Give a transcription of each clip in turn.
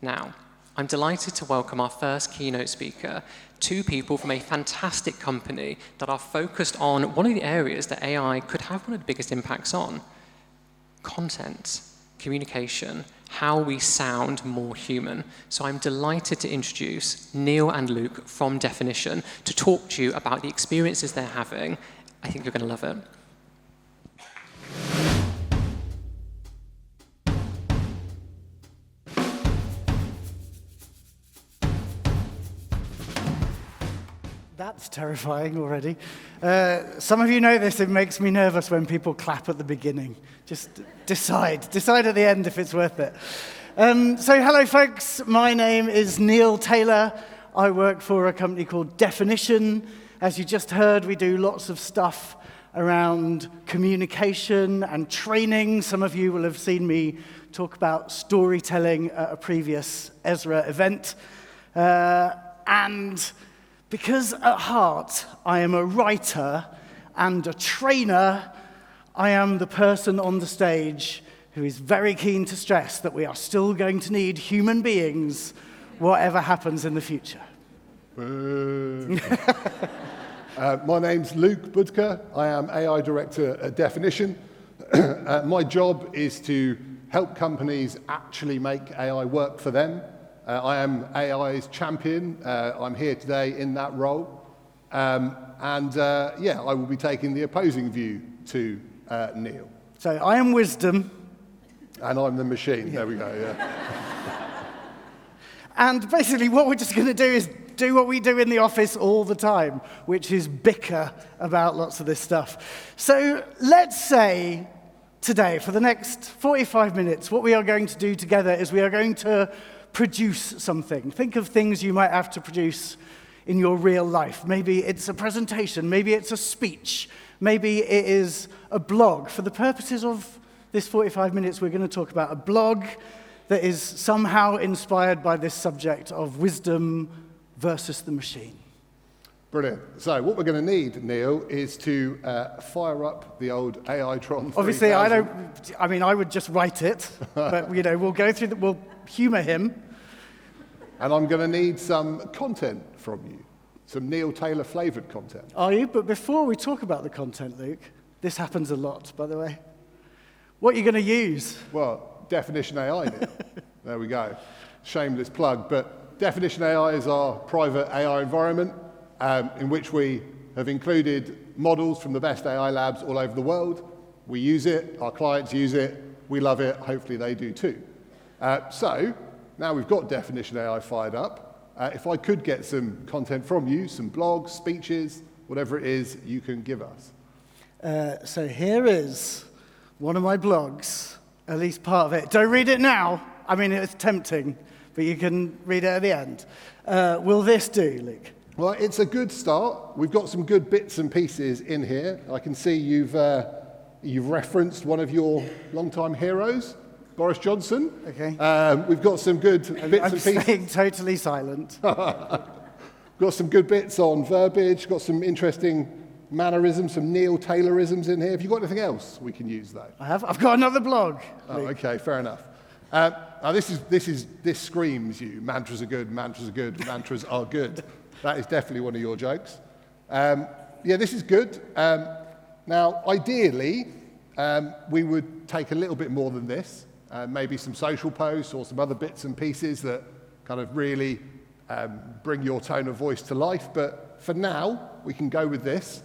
Now, I'm delighted to welcome our first keynote speaker, two people from a fantastic company that are focused on one of the areas that AI could have one of the biggest impacts on: content, communication, how we sound more human. So I'm delighted to introduce Neil and Luke from Definition to talk to you about the experiences they're having. I think you're going to love it. That's terrifying already. Some of you know this, it makes me nervous when people clap at the beginning. Just decide at the end if it's worth it. So hello folks, my name is Neil Taylor. I work for a company called Definition. As you just heard, we do lots of stuff around communication and training. Some of you will have seen me talk about storytelling at a previous Ezra event. And because at heart I am a writer and a trainer, I am the person on the stage who is very keen to stress that we are still going to need human beings, whatever happens in the future. My name's Luke Budka. I am AI Director at Definition. My job is to help companies actually make AI work for them. I am AI's champion. I'm here today in that role. I will be taking the opposing view to Neil. So I am wisdom. And I'm the machine. There we go, yeah. And basically what we're just going to do is do what we do in the office all the time, which is bicker about lots of this stuff. So let's say today, for the next 45 minutes, what we are going to do together is we are going to produce something. Think of things you might have to produce in your real life. Maybe it's a presentation, maybe it's a speech, maybe it is a blog. For the purposes of this 45 minutes, we're going to talk about a blog that is somehow inspired by this subject of wisdom versus the machine. Brilliant. So what we're going to need, Neil, is to fire up the old AI-tron 3000. Obviously, I would just write it, but we'll go through we'll humor him. And I'm going to need some content from you, some Neil Taylor flavored content. Are you? But before we talk about the content, Luke, this happens a lot, by the way. What are you going to use? Well, Definition AI, Neil. There we go. Shameless plug, but Definition AI is our private AI environment in which we have included models from the best AI labs all over the world. We use it, our clients use it, we love it, hopefully they do too. So now we've got Definition AI fired up. If I could get some content from you, some blogs, speeches, whatever it is you can give us. So here is one of my blogs, at least part of it. Don't read it now. I mean, it's tempting, but you can read it at the end. Will this do, Luke? Well, it's a good start. We've got some good bits and pieces in here. I can see you've referenced one of your longtime heroes, Boris Johnson. Okay. We've got some good bits and pieces. I'm staying totally silent. Got some good bits on verbiage, got some interesting mannerisms, some Neil Taylorisms in here. Have you got anything else we can use, though? I have. I've got another blog. Oh, okay, fair enough. Now this screams you. Mantras are good, mantras are good, mantras are good. That is definitely one of your jokes. This is good. Now, ideally, we would take a little bit more than this, maybe some social posts or some other bits and pieces that kind of really bring your tone of voice to life. But for now, we can go with this,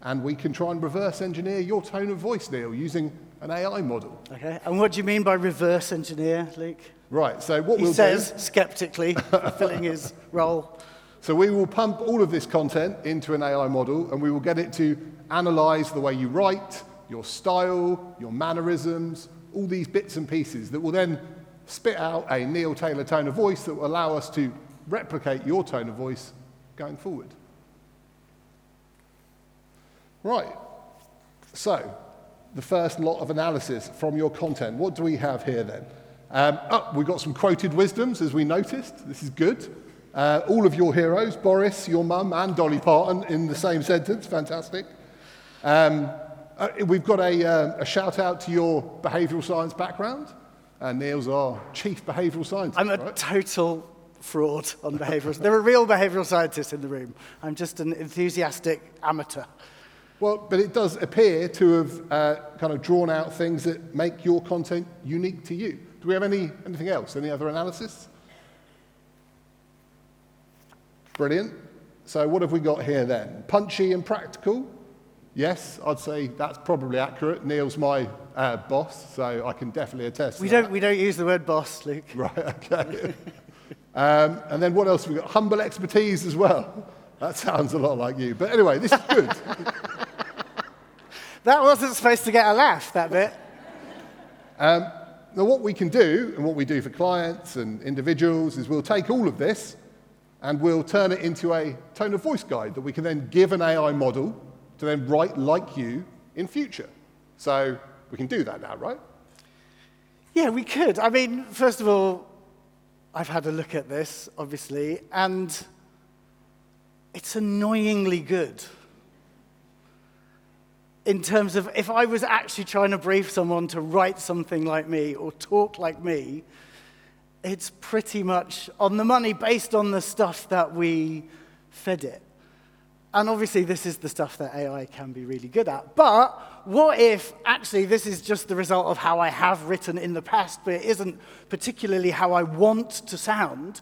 and we can try and reverse engineer your tone of voice, Neil, using an AI model. Okay, and what do you mean by reverse engineer, Luke? Right, so what we'll do... He says, skeptically, fulfilling his role. So we will pump all of this content into an AI model, and we will get it to analyze the way you write, your style, your mannerisms, all these bits and pieces that will then spit out a Neil Taylor tone of voice that will allow us to replicate your tone of voice going forward. Right, so the first lot of analysis from your content. What do we have here then? We've got some quoted wisdoms, as we noticed. This is good. All of your heroes, Boris, your mum, and Dolly Parton in the same sentence. Fantastic. We've got a shout out to your behavioural science background. And Neil's our chief behavioural scientist. I'm a total fraud on behavioural. There are real behavioural scientists in the room. I'm just an enthusiastic amateur. Well, but it does appear to have kind of drawn out things that make your content unique to you. Do we have anything else? Any other analysis? Brilliant. So what have we got here then? Punchy and practical? Yes, I'd say that's probably accurate. Neil's my boss, so I can definitely attest to that. We don't use the word boss, Luke. Right, okay. And then what else have we got? Humble expertise as well. That sounds a lot like you. But anyway, this is good. That wasn't supposed to get a laugh, that bit. Now, what we can do, and what we do for clients and individuals, is we'll take all of this and we'll turn it into a tone of voice guide that we can then give an AI model to then write like you in future. So we can do that now, right? Yeah, we could. I mean, first of all, I've had a look at this, obviously, and it's annoyingly good. In terms of, if I was actually trying to brief someone to write something like me or talk like me, it's pretty much on the money based on the stuff that we fed it. And obviously, this is the stuff that AI can be really good at. But what if, actually, this is just the result of how I have written in the past, but it isn't particularly how I want to sound?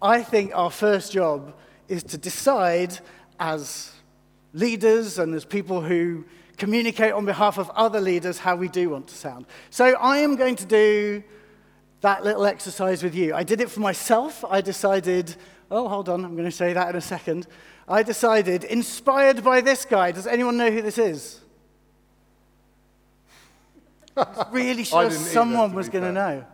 I think our first job is to decide, as leaders and as people who communicate on behalf of other leaders, how we do want to sound. So I am going to do that little exercise with you. I did it for myself. I decided, oh, hold on, I'm going to say that in a second. I decided, inspired by this guy. Does anyone know who this is? I was really sure someone was going to know.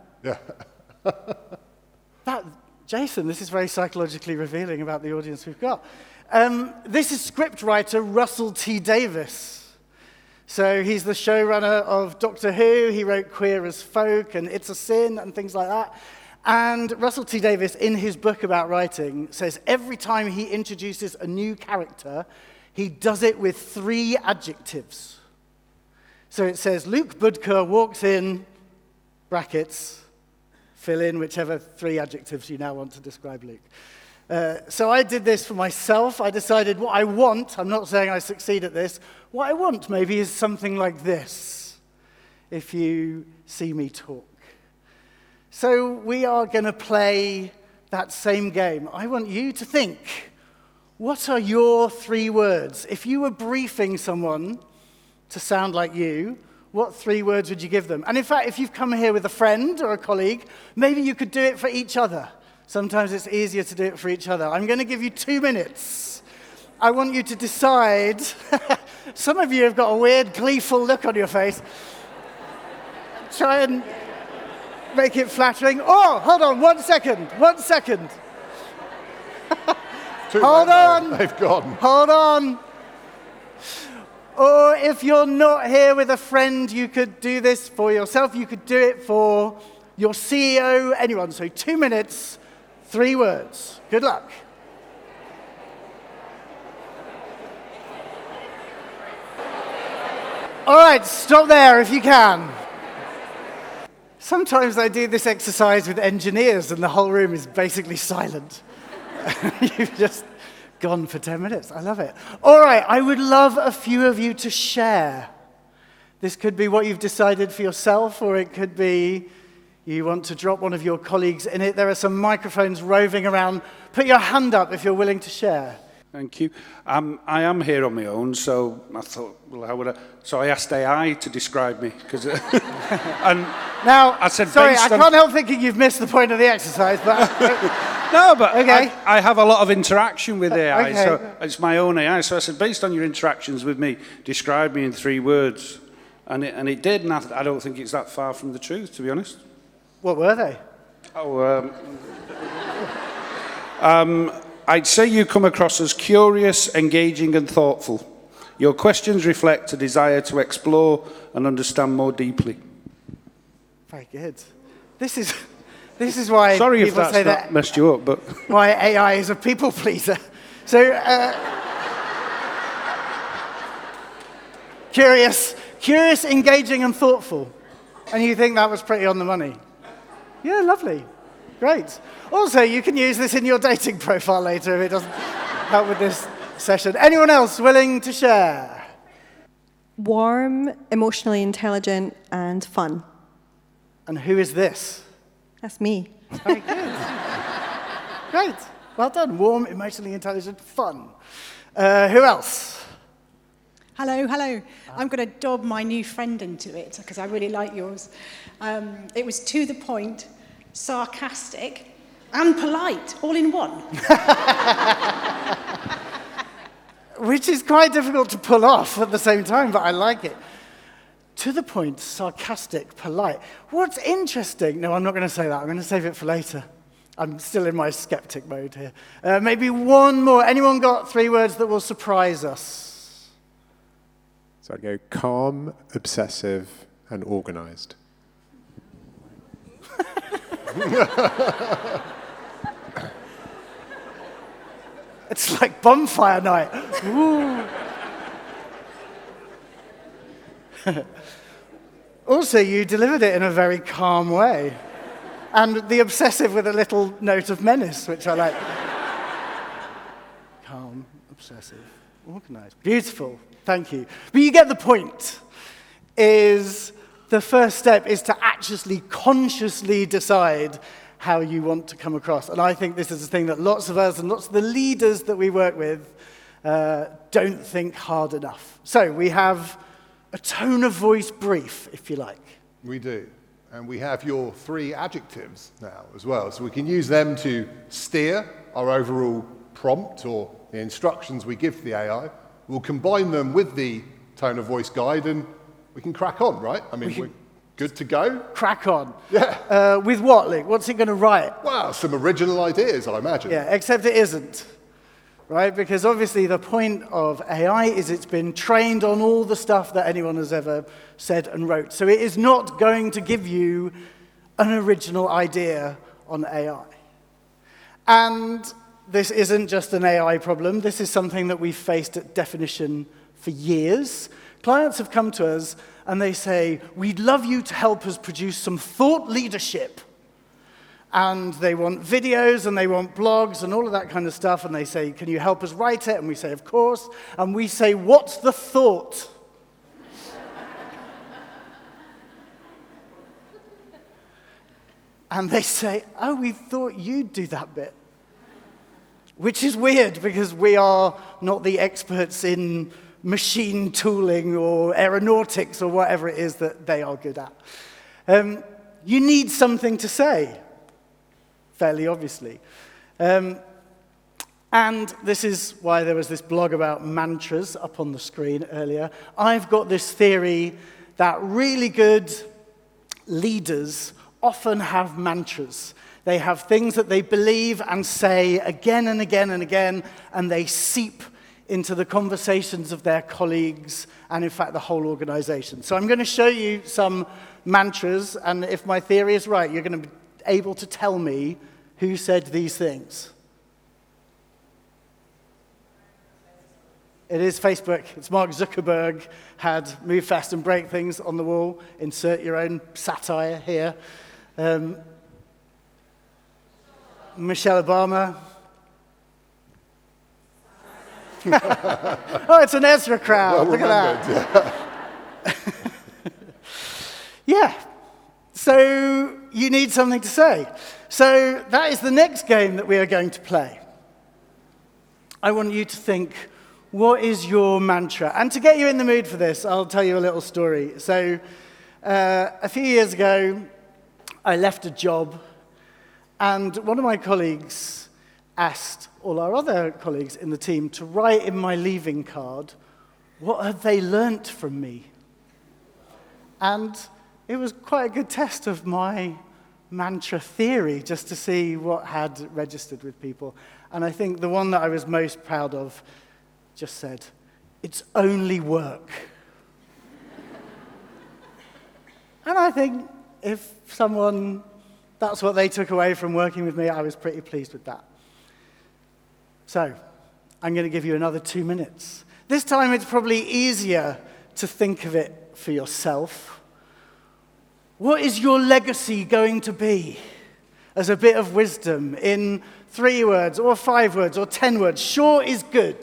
Yeah. Jason, this is very psychologically revealing about the audience we've got. This is scriptwriter Russell T. Davies. So he's the showrunner of Doctor Who. He wrote Queer as Folk and It's a Sin and things like that. And Russell T. Davies, in his book about writing, says every time he introduces a new character, he does it with 3 adjectives. So it says, Luke Budka walks in, brackets, fill in whichever 3 adjectives you now want to describe Luke. So I did this for myself. I decided what I want, I'm not saying I succeed at this, what I want maybe is something like this, if you see me talk. So we are going to play that same game. I want you to think, what are your 3 words? If you were briefing someone to sound like you, what 3 words would you give them? And in fact, if you've come here with a friend or a colleague, maybe you could do it for each other. Sometimes it's easier to do it for each other. I'm going to give you 2 minutes. I want you to decide. Some of you have got a weird, gleeful look on your face. Try and make it flattering. Oh, hold on, 1 second. 1 second. Hold on. They've gone. Hold on. Or if you're not here with a friend, you could do this for yourself. You could do it for your CEO, anyone. So 2 minutes, 3 words. Good luck. All right, stop there if you can. Sometimes I do this exercise with engineers and the whole room is basically silent. You've just gone for 10 minutes. I love it. All right, I would love a few of you to share. This could be what you've decided for yourself, or it could be you want to drop one of your colleagues in it. There are some microphones roving around. Put your hand up if you're willing to share. Thank you. I am here on my own, so I thought, well, how would I? So I asked AI to describe me, because and now I said, sorry, I can't help thinking you've missed the point of the exercise, but no, but okay. I have a lot of interaction with AI, okay. So it's my own AI. So I said, based on your interactions with me, describe me in 3 words, and it did, and I don't think it's that far from the truth, to be honest. What were they? I'd say you come across as curious, engaging, and thoughtful. Your questions reflect a desire to explore and understand more deeply. Very good. This is why Sorry if people that's say not that messed you up, but why AI is a people pleaser. So curious, engaging, and thoughtful. And you think that was pretty on the money? Yeah, lovely. Great. Also, you can use this in your dating profile later if it doesn't help with this session. Anyone else willing to share? Warm, emotionally intelligent, and fun. And who is this? That's me. Very good. Great. Well done. Warm, emotionally intelligent, fun. Who else? Hello, hello. I'm going to dob my new friend into it because I really like yours. It was to the point, sarcastic, and polite, all in one. Which is quite difficult to pull off at the same time, but I like it. To the point, sarcastic, polite. What's interesting? No, I'm not going to say that. I'm going to save it for later. I'm still in my skeptic mode here. Maybe one more. Anyone got 3 words that will surprise us? So I'd go calm, obsessive, and organized. It's like bonfire night. Ooh. Also, you delivered it in a very calm way. And the obsessive with a little note of menace, which I like. Calm, obsessive, organized. Beautiful. Thank you. But you get the point. The first step is to actually consciously decide how you want to come across. And I think this is a thing that lots of us and lots of the leaders that we work with don't think hard enough. So we have a tone of voice brief, if you like. We do. And we have your 3 adjectives now as well. So we can use them to steer our overall prompt or the instructions we give to the AI. We'll combine them with the tone of voice guide and we can crack on, right? I mean, we're good to go. Crack on. Yeah. With what, Luke? What's it going to write? Well, some original ideas, I imagine. Yeah, except it isn't, right? Because obviously the point of AI is it's been trained on all the stuff that anyone has ever said and wrote. So it is not going to give you an original idea on AI. And this isn't just an AI problem. This is something that we've faced at Definition for years. Clients have come to us and they say, we'd love you to help us produce some thought leadership. And they want videos and they want blogs and all of that kind of stuff. And they say, can you help us write it? And we say, of course. And we say, what's the thought? And they say, oh, we thought you'd do that bit. Which is weird because we are not the experts in machine tooling or aeronautics or whatever it is that they are good at. You need something to say, fairly obviously. And this is why there was this blog about mantras up on the screen earlier. I've got this theory that really good leaders often have mantras. They have things that they believe and say again and again and again, and they seep into the conversations of their colleagues and, in fact, the whole organization. So I'm going to show you some mantras, and if my theory is right, you're going to be able to tell me who said these things. It is Facebook. It's Mark Zuckerberg had move fast and break things on the wall. Insert your own satire here. Michelle Obama. Oh, it's an Ezra crowd. Well, look at that. Yeah. So you need something to say. So that is the next game that we are going to play. I want you to think, what is your mantra? And to get you in the mood for this, I'll tell you a little story. So a few years ago, I left a job, and one of my colleagues asked all our other colleagues in the team to write in my leaving card, what had they learnt from me? And it was quite a good test of my mantra theory, just to see what had registered with people. And I think the one that I was most proud of just said, it's only work. And I think if that's what they took away from working with me, I was pretty pleased with that. So, I'm going to give you another 2 minutes. This time it's probably easier to think of it for yourself. What is your legacy going to be? as a bit of wisdom in 3 words or 5 words or 10 words. Short is good.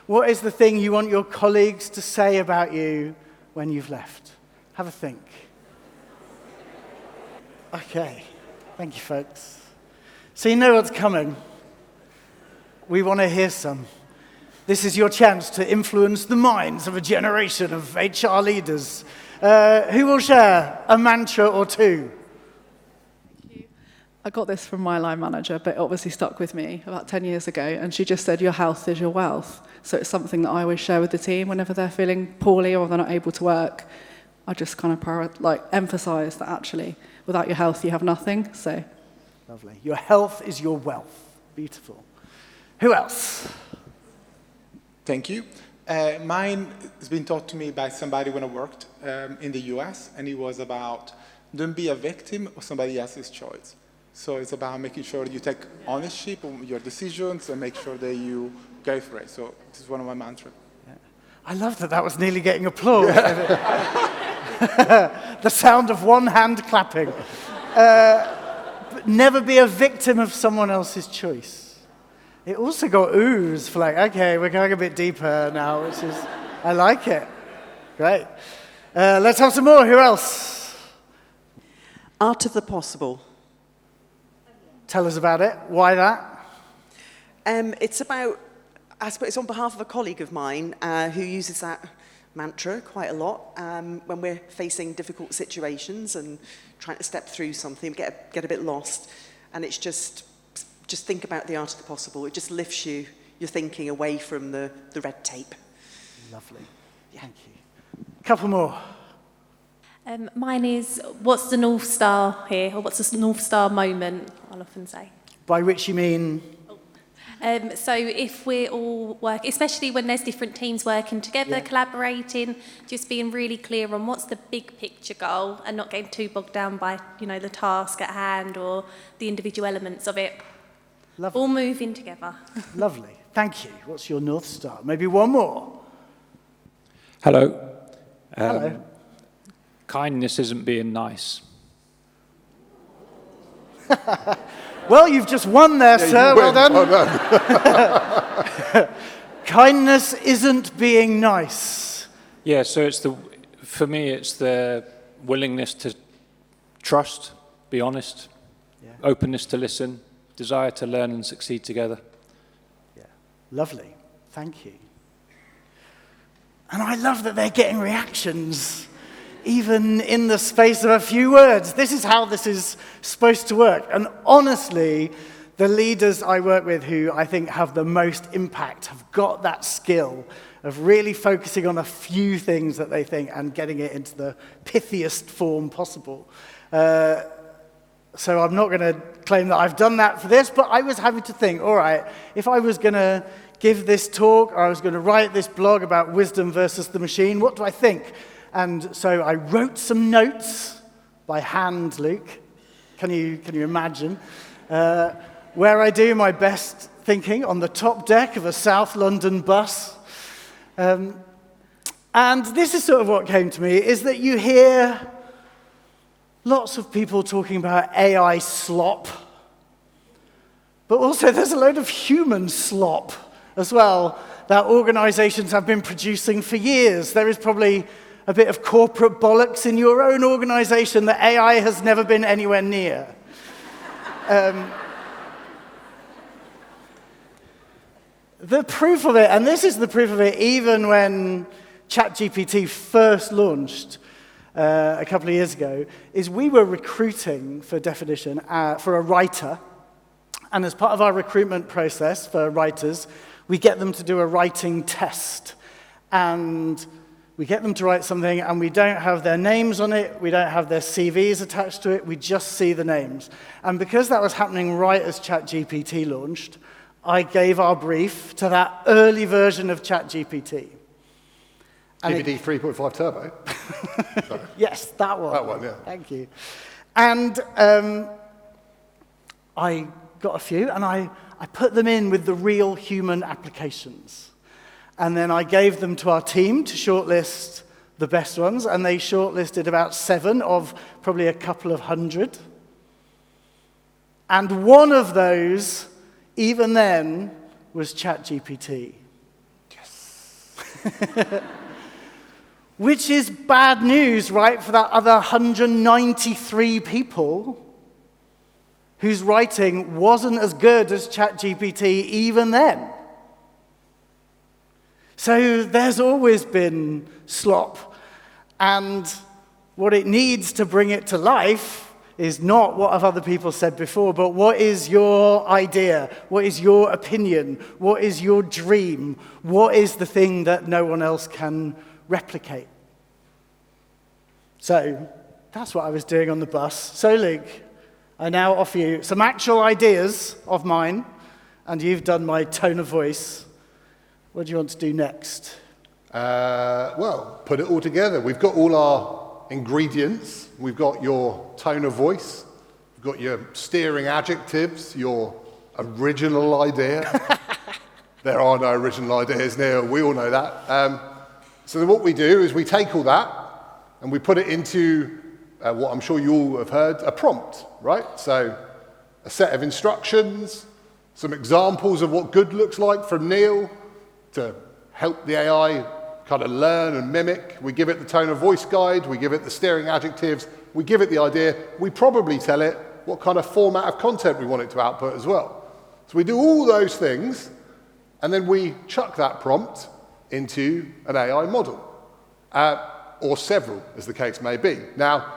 What is the thing you want your colleagues to say about you when you've left? Have a think. Okay. Thank you, folks. So you know what's coming. We want to hear some. This is your chance to influence the minds of a generation of HR leaders. Who will share a mantra or two? I got this from my line manager, but it obviously stuck with me about 10 years ago, and she just said, your health is your wealth. So it's something that I always share with the team whenever they're feeling poorly or they're not able to work. I just kind of emphasize that actually, without your health, you have nothing. So, lovely. Your health is your wealth. Beautiful. Who else? Thank you. Mine has been taught to me by somebody when I worked in the US, and it was about don't be a victim of somebody else's choice. So it's about making sure you take ownership of your decisions and make sure that you go for it. So this is one of my mantras. Yeah. I love that that was nearly getting applause. The sound of one hand clapping. But never be a victim of someone else's choice. It also got oohs for okay, we're going a bit deeper now, which is, I like it. Great. Let's have some more. Who else? Art of the possible. Tell us about it. Why that? It's about, I suppose it's on behalf of a colleague of mine who uses that mantra quite a lot when we're facing difficult situations and trying to step through something, get a bit lost. And it's just think about the art of the possible. It just lifts your thinking away from the red tape. Lovely. Yeah. Thank you. A couple more. Mine is, what's the North Star here, or what's the North Star moment, I'll often say. By which you mean? So if we're all working, especially when there's different teams working together, collaborating, just being really clear on what's the big picture goal and not getting too bogged down by, the task at hand or the individual elements of it. Lovely. All moving together. Lovely. Thank you. What's your North Star? Maybe one more. Hello. Hello. Kindness isn't being nice. Well, you've just won there, sir. Well done. Well done. Kindness isn't being nice. Yeah, so for me, it's the willingness to trust, be honest, openness to listen, desire to learn and succeed together. Yeah, lovely. Thank you. And I love that they're getting reactions, even in the space of a few words. This is how this is supposed to work. And honestly, the leaders I work with who I think have the most impact have got that skill of really focusing on a few things that they think and getting it into the pithiest form possible. So I'm not going to claim that I've done that for this, but I was having to think, all right, if I was going to give this talk or I was going to write this blog about wisdom versus the machine, what do I think? And so I wrote some notes by hand, Luke. Can you imagine? Where I do my best thinking on the top deck of a South London bus. And this is sort of what came to me, is that you hear lots of people talking about AI slop, but also there's a load of human slop as well that organizations have been producing for years. There is probably a bit of corporate bollocks in your own organization that AI has never been anywhere near. The proof of it, and this is the proof of it even when ChatGPT first launched a couple of years ago, is we were recruiting, for definition, for a writer. And as part of our recruitment process for writers, we get them to do a writing test. And we get them to write something, and we don't have their names on it, we don't have their CVs attached to it, we just see the names. And because that was happening right as ChatGPT launched, I gave our brief to that early version of ChatGPT. DVD 3.5 Turbo? Sorry. Yes, that one. That one, yeah. Thank you. And I got a few, and I put them in with the real human applications. And then I gave them to our team to shortlist the best ones, and they shortlisted about 7 of probably a couple of hundred. And one of those, even then, was ChatGPT. Yes. Which is bad news, right, for that other 193 people whose writing wasn't as good as ChatGPT even then. So there's always been slop, and what it needs to bring it to life is not what have other people said before, but what is your idea? What is your opinion? What is your dream? What is the thing that no one else can replicate? So that's what I was doing on the bus. So Luke, I now offer you some actual ideas of mine, and you've done my tone of voice. What do you want to do next? Well, put it all together. We've got all our ingredients. We've got your tone of voice. We've got your steering adjectives, your original idea. There are no original ideas, Neil. We all know that. So then what we do is we take all that and we put it into what I'm sure you all have heard, a prompt, right? So a set of instructions, some examples of what good looks like from Neil, to help the AI kind of learn and mimic. We give it the tone of voice guide, we give it the steering adjectives, we give it the idea, we probably tell it what kind of format of content we want it to output as well. So we do all those things, and then we chuck that prompt into an AI model, or several, as the case may be. Now,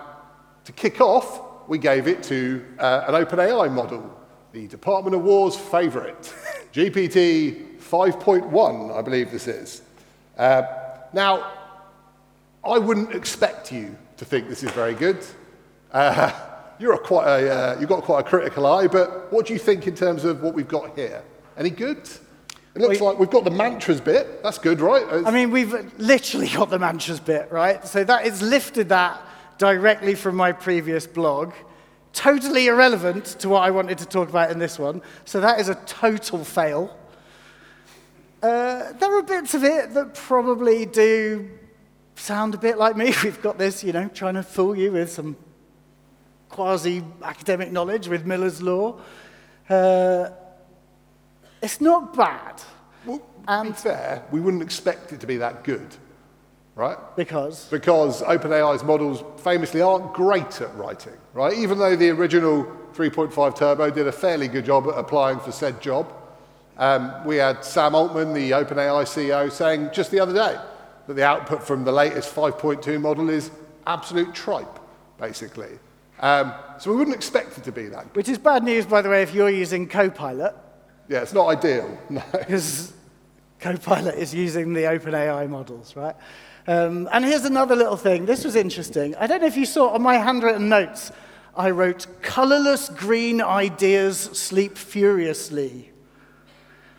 to kick off, we gave it to an OpenAI model, the Department of War's favorite, GPT 5.1, I believe this is. Now, I wouldn't expect you to think this is very good. You've got quite a critical eye, but what do you think in terms of what we've got here? Any good? It looks like we've got the mantras bit. That's good, right? I mean, we've literally got the mantras bit, right? So that is lifted that directly from my previous blog. Totally irrelevant to what I wanted to talk about in this one. So that is a total fail. There are bits of it that probably do sound a bit like me. We've got this, trying to fool you with some quasi-academic knowledge with Miller's Law. It's not bad. Well, to be fair, we wouldn't expect it to be that good, right? Because? Because OpenAI's models famously aren't great at writing, right? Even though the original 3.5 Turbo did a fairly good job at applying for said job. We had Sam Altman, the OpenAI CEO, saying just the other day that the output from the latest 5.2 model is absolute tripe, basically. So we wouldn't expect it to be that good. Which is bad news, by the way, if you're using Copilot. Yeah, it's not ideal. No. Because Copilot is using the OpenAI models, right? And here's another little thing. This was interesting. I don't know if you saw on my handwritten notes, I wrote, "Colorless green ideas sleep furiously."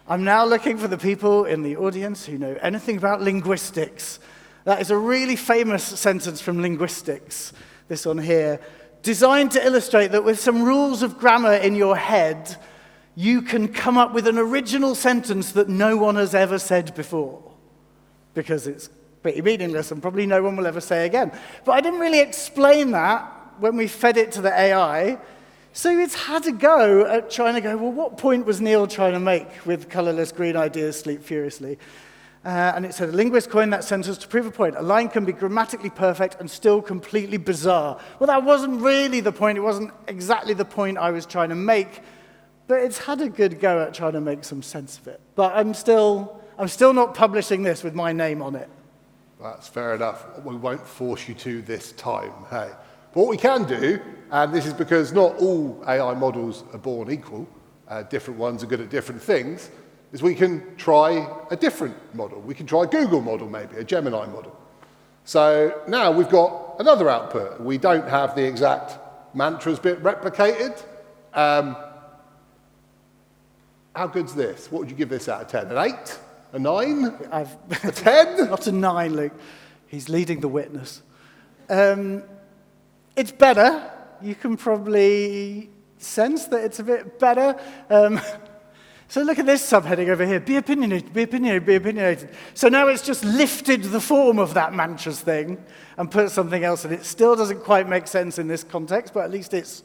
I'm now looking for the people in the audience who know anything about linguistics. That is a really famous sentence from linguistics, this one here, designed to illustrate that with some rules of grammar in your head, you can come up with an original sentence that no one has ever said before, because it's pretty meaningless and probably no one will ever say again. But I didn't really explain that when we fed it to the AI. So it's had a go at trying to go, well, what point was Neil trying to make with colorless green ideas sleep furiously? And it said, a linguist coined that sentence to prove a point. A line can be grammatically perfect and still completely bizarre. Well, that wasn't really the point. It wasn't exactly the point I was trying to make. But it's had a good go at trying to make some sense of it. But I'm still not publishing this with my name on it. That's fair enough. We won't force you to this time, hey. But what we can do, and this is because not all AI models are born equal, different ones are good at different things, is we can try a different model. We can try a Google model maybe, a Gemini model. So now we've got another output. We don't have the exact mantras bit replicated. How good's this? What would you give this out of 10? An 8? A 9? A 10? Not a 9, Luke. He's leading the witness. It's better. You can probably sense that it's a bit better. So look at this subheading over here. Be opinionated, be opinionated, be opinionated. So now it's just lifted the form of that mantras thing and put something else in. It still doesn't quite make sense in this context, but at least it's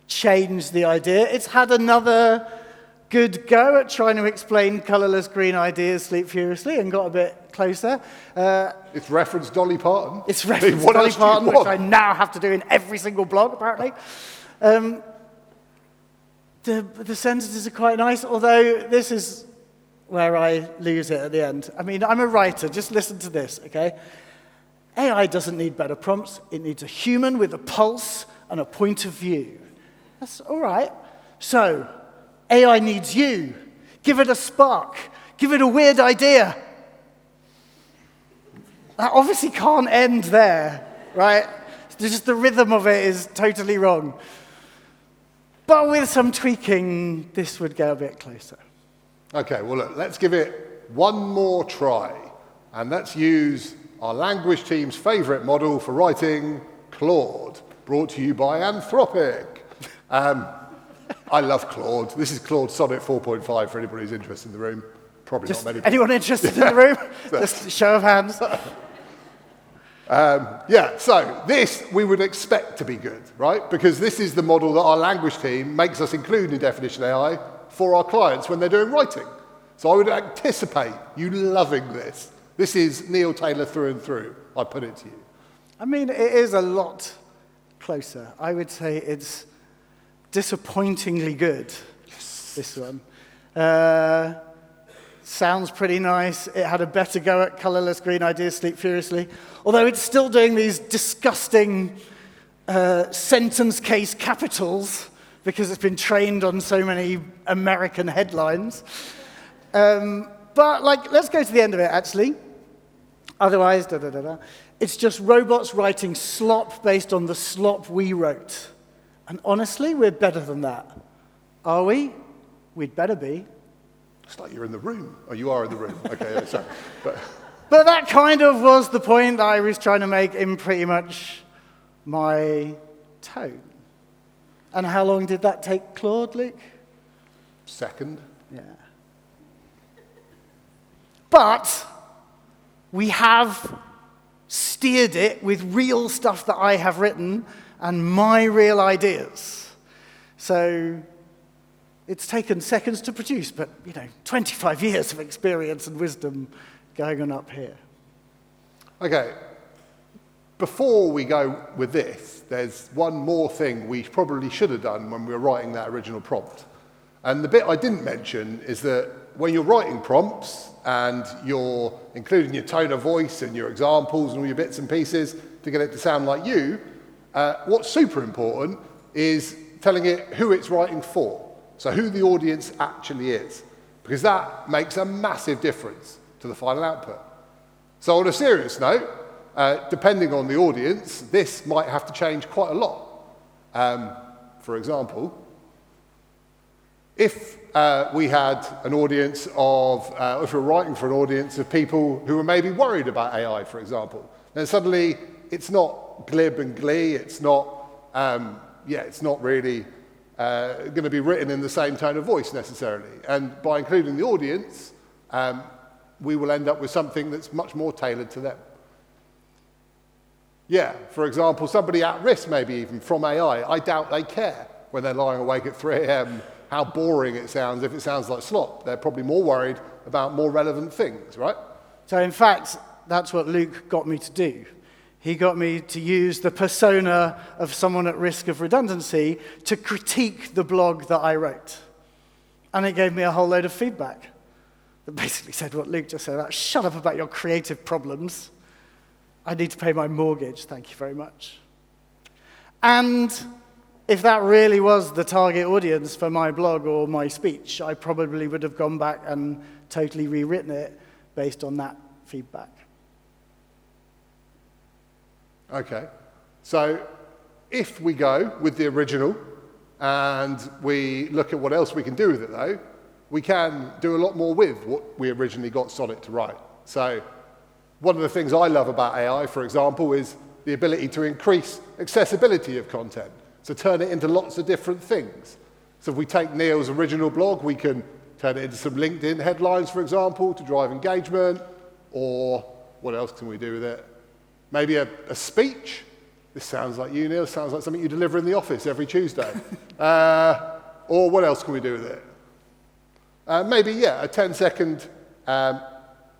changed the idea. It's had another good go at trying to explain colourless green ideas, Sleep Furiously, and got a bit closer. It's referenced Dolly Parton. It's referenced What Dolly else do you Parton, which want? I now have to do in every single blog, apparently. The sentences are quite nice, although this is where I lose it at the end. I mean, I'm a writer. Just listen to this, okay? AI doesn't need better prompts. It needs a human with a pulse and a point of view. That's all right. So, AI needs you. Give it a spark. Give it a weird idea. That obviously can't end there, right? Just the rhythm of it is totally wrong. But with some tweaking, this would get a bit closer. Okay, well, look, let's give it one more try. And let's use our language team's favorite model for writing, Claude, brought to you by Anthropic. I love Claude. This is Claude Sonnet 4.5 for anybody who's interested in the room. Probably Just not many people. anyone interested in the room? Just a show of hands. Yeah, so this we would expect to be good, right? Because this is the model that our language team makes us include in Definition AI for our clients when they're doing writing. So I would anticipate you loving this. This is Neil Taylor through and through, I put it to you. I mean, it is a lot closer. I would say it's disappointingly good, this one. Sounds pretty nice. It had a better go at colourless green ideas, Sleep Furiously. Although it's still doing these disgusting sentence case capitals because it's been trained on so many American headlines. But, like, let's go to the end of it, actually. Otherwise, it's just robots writing slop based on the slop we wrote. And honestly, we're better than that. Are we? We'd better be. It's like you're in the room. Oh, you are in the room. Okay, sorry. But that kind of was the point that I was trying to make in pretty much my tone. And how long did that take, Claude, Luke? Second. Yeah. But we have steered it with real stuff that I have written and my real ideas. So it's taken seconds to produce, but, 25 years of experience and wisdom going on up here. Okay. Before we go with this, there's one more thing we probably should have done when we were writing that original prompt. And the bit I didn't mention is that when you're writing prompts and you're including your tone of voice and your examples and all your bits and pieces to get it to sound like you, what's super important is telling it who it's writing for. So who the audience actually is, because that makes a massive difference to the final output. So on a serious note, depending on the audience, this might have to change quite a lot. For example, if we had an audience of, if we're writing for an audience of people who are maybe worried about AI, for example, then suddenly it's not glib and glee, it's not, it's not really going to be written in the same tone of voice necessarily. And by including the audience, we will end up with something that's much more tailored to them. Yeah, for example, somebody at risk maybe even from AI, I doubt they care when they're lying awake at 3 a.m. how boring it sounds if it sounds like slop. They're probably more worried about more relevant things, right? So in fact, that's what Luke got me to do. He got me to use the persona of someone at risk of redundancy to critique the blog that I wrote. And it gave me a whole load of feedback that basically said what Luke just said about, shut up about your creative problems. I need to pay my mortgage, thank you very much. And if that really was the target audience for my blog or my speech, I probably would have gone back and totally rewritten it based on that feedback. Okay, so if we go with the original and we look at what else we can do with it though, we can do a lot more with what we originally got Sonnet to write. So one of the things I love about AI, for example, is the ability to increase accessibility of content. So turn it into lots of different things. So if we take Neil's original blog, we can turn it into some LinkedIn headlines, for example, to drive engagement, or what else can we do with it? Maybe a speech This sounds like you, Neil. Sounds like something you deliver in the office every Tuesday. Or what else can we do with it? Maybe, yeah, a 10-second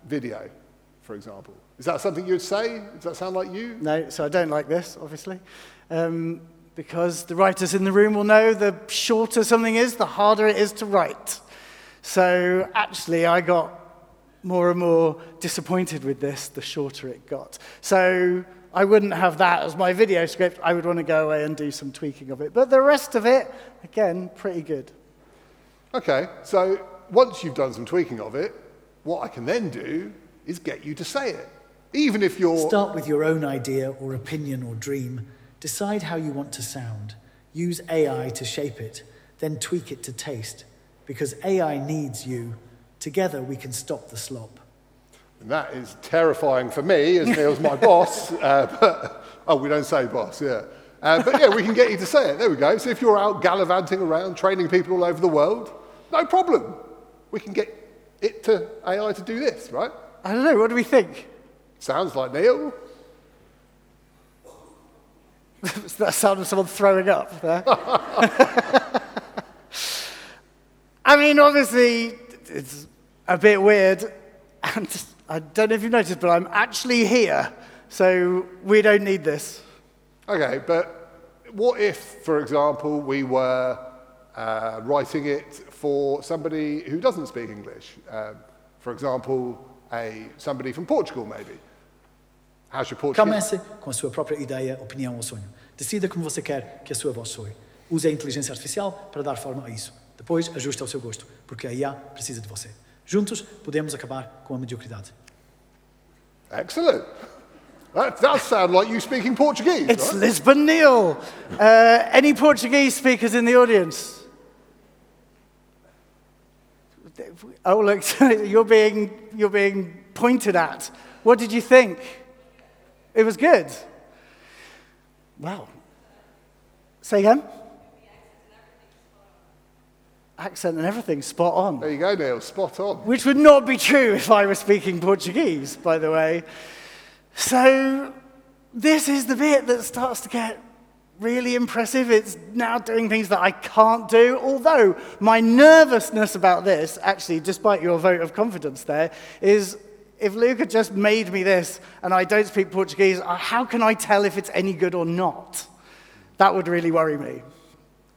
video, for example. Is that something you'd say? Does that sound like you? No, so I don't like this, obviously. Because the writers in the room will know the shorter something is, the harder it is to write. So actually, I got more and more disappointed with this, the shorter it got. So I wouldn't have that as my video script. I would want to go away and do some tweaking of it. But the rest of it, again, pretty good. Okay, so once you've done some tweaking of it, what I can then do is get you to say it. Even if you're... Start with your own idea or opinion or dream. Decide how you want to sound. Use AI to shape it. Then tweak it to taste. Because AI needs you. Together we can stop the slop. And that is terrifying for me, as Neil's my boss. We don't say boss, yeah. But yeah, we can get you to say it. There we go. So if you're out gallivanting around, training people all over the world, no problem. We can get it to AI to do this, right? I don't know. What do we think? Sounds like Neil. That sound of someone throwing up there. I mean, obviously, it's a bit weird. And I don't know if you've noticed, but I'm actually here. So we don't need this. Okay, but what if, for example, we were writing it for somebody who doesn't speak English? For example, somebody from Portugal, maybe. How's your Portuguese? Comece com a sua própria ideia, opinião ou sonho. Decida como você quer que a sua voz soe. Use a inteligência artificial para dar forma a isso. Depois, ajuste ao seu gosto, porque a IA precisa de você. Juntos, podemos acabar com a mediocridade. Excellent. That does sound like you speaking Portuguese, It's right? Lisbon Neil. Any Portuguese speakers in the audience? Oh, look, you're being pointed at. What did you think? It was good. Wow. Say again? Accent and everything, spot on. There you go, Neil, spot on. Which would not be true if I were speaking Portuguese, by the way. So this is the bit that starts to get really impressive. It's now doing things that I can't do, although my nervousness about this, actually, despite your vote of confidence there, is if Luca just made me this and I don't speak Portuguese, how can I tell if it's any good or not? That would really worry me.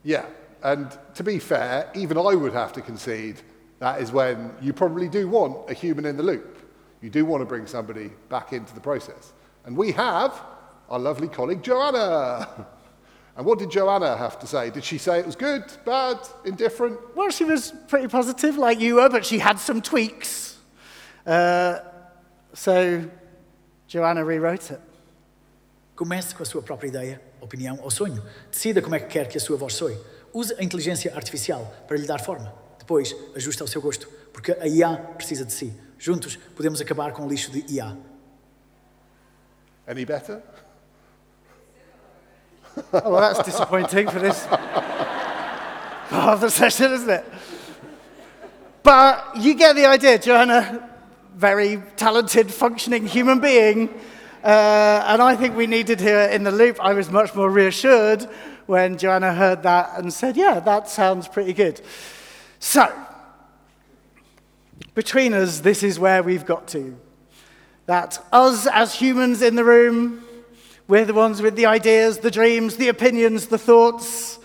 Yeah, and to be fair, even I would have to concede that is when you probably do want a human in the loop. You do want to bring somebody back into the process. And we have our lovely colleague, Joanna. And what did Joanna have to say? Did she say it was good, bad, indifferent? Well, she was pretty positive, like you were, but she had some tweaks. So Joanna rewrote it. Comece com a sua própria ideia, opinião ou sonho. Decida como é que quer que a sua voz soe. Use a inteligência artificial para lhe dar forma. Depois, ajuste ao seu gosto, porque a IA precisa de si. Juntos, podemos acabar com o lixo de IA. Any better? Oh, well, that's disappointing for this part of the session, isn't it? But you get the idea, Joanna. Very talented, functioning human being. And I think we needed her in the loop. I was much more reassured when Joanna heard that and said, yeah, that sounds pretty good. So, between us, this is where we've got to. That us as humans in the room, we're the ones with the ideas, the dreams, the opinions, the thoughts.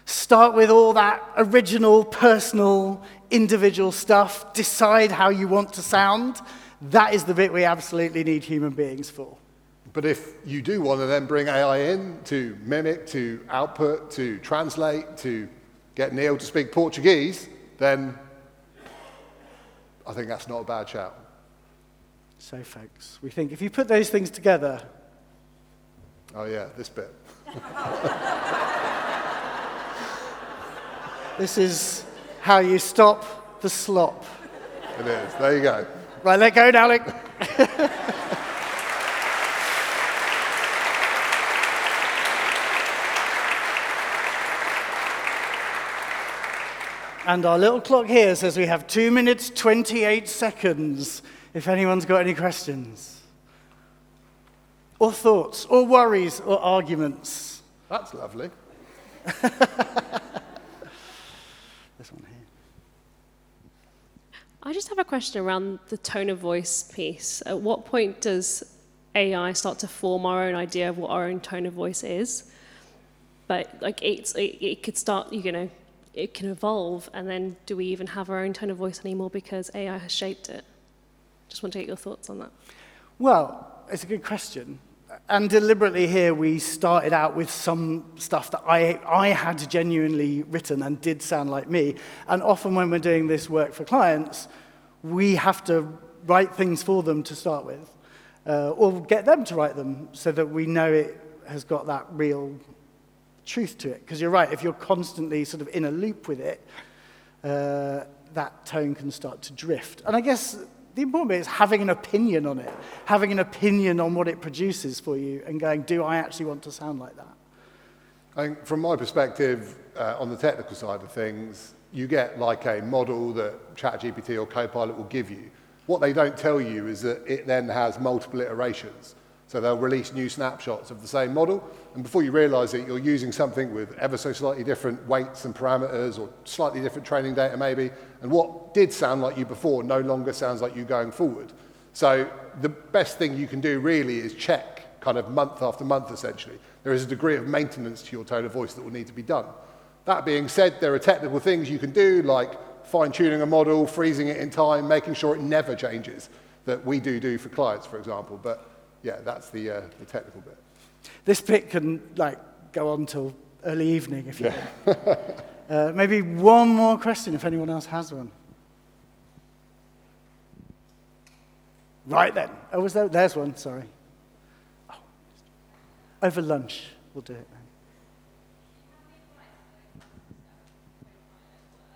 Start with all that original, personal, individual stuff. Decide how you want to sound. That is the bit we absolutely need human beings for. But if you do want to then bring AI in to mimic, to output, to translate, to get Neil to speak Portuguese, then I think that's not a bad shout. So, folks, we think if you put those things together... Oh, yeah, this bit. This is how you stop the slop. It is. There you go. Right, let go now, Alec. And our little clock here says we have 2 minutes, 28 seconds, if anyone's got any questions. Or thoughts, or worries, or arguments? That's lovely. This one here. I just have a question around the tone of voice piece. At what point does AI start to form our own idea of what our own tone of voice is? But like it could start, it can evolve, and then do we even have our own tone of voice anymore because AI has shaped it? Just want to get your thoughts on that. Well, it's a good question. And deliberately here, we started out with some stuff that I had genuinely written and did sound like me. And often when we're doing this work for clients, we have to write things for them to start with, or get them to write them so that we know it has got that real truth to it. Because you're right, if you're constantly sort of in a loop with it, that tone can start to drift. And I guess the important bit is having an opinion on it, having an opinion on what it produces for you and going, do I actually want to sound like that? I think from my perspective, on the technical side of things, you get like a model that ChatGPT or Copilot will give you. What they don't tell you is that it then has multiple iterations. So they'll release new snapshots of the same model, and before you realize it, you're using something with ever so slightly different weights and parameters, or slightly different training data maybe, and what did sound like you before no longer sounds like you going forward. So the best thing you can do really is check kind of month after month essentially. There is a degree of maintenance to your tone of voice that will need to be done. That being said, there are technical things you can do like fine-tuning a model, freezing it in time, making sure it never changes, that we do for clients, for example. But yeah, that's the technical bit. This bit can go on till early evening if you want. Maybe one more question if anyone else has one. Right then. Oh, was there? There's one, sorry. Oh. Over lunch, we'll do it then.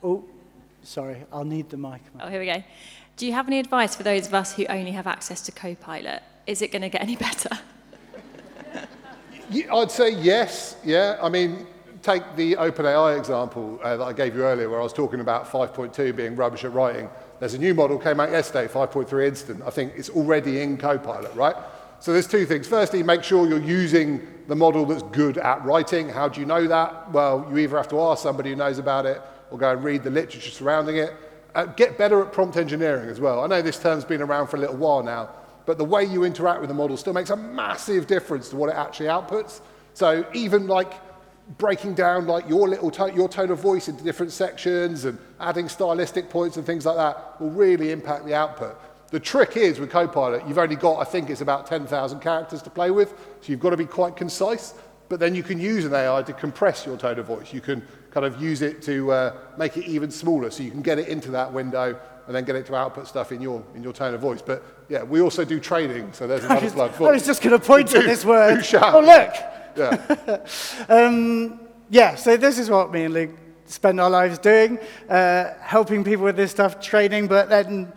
Oh, sorry, I'll need the mic. Oh, here we go. Do you have any advice for those of us who only have access to Copilot? Is it going to get any better? I'd say yes, yeah. I mean, take the OpenAI example that I gave you earlier where I was talking about 5.2 being rubbish at writing. There's a new model came out yesterday, 5.3 Instant. I think it's already in Copilot, right? So there's two things. Firstly, make sure you're using the model that's good at writing. How do you know that? Well, you either have to ask somebody who knows about it or go and read the literature surrounding it. Get better at prompt engineering as well. I know this term's been around for a little while now, but the way you interact with the model still makes a massive difference to what it actually outputs. So even breaking down your tone of voice into different sections and adding stylistic points and things like that will really impact the output. The trick is with Copilot, you've only got, I think it's about 10,000 characters to play with, so you've got to be quite concise, but then you can use an AI to compress your tone of voice. You can kind of use it to make it even smaller, so you can get it into that window and then get it to output stuff in your tone of voice. But yeah, we also do training, so there's another plug. I was just going to point at this word. Oh, look! Yeah. Yeah, so this is what me and Luke spend our lives doing, helping people with this stuff, training, but then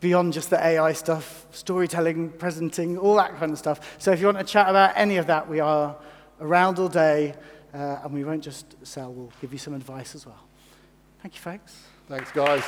beyond just the AI stuff, storytelling, presenting, all that kind of stuff. So if you want to chat about any of that, we are around all day, and we won't just sell, we'll give you some advice as well. Thank you, folks. Thanks, guys.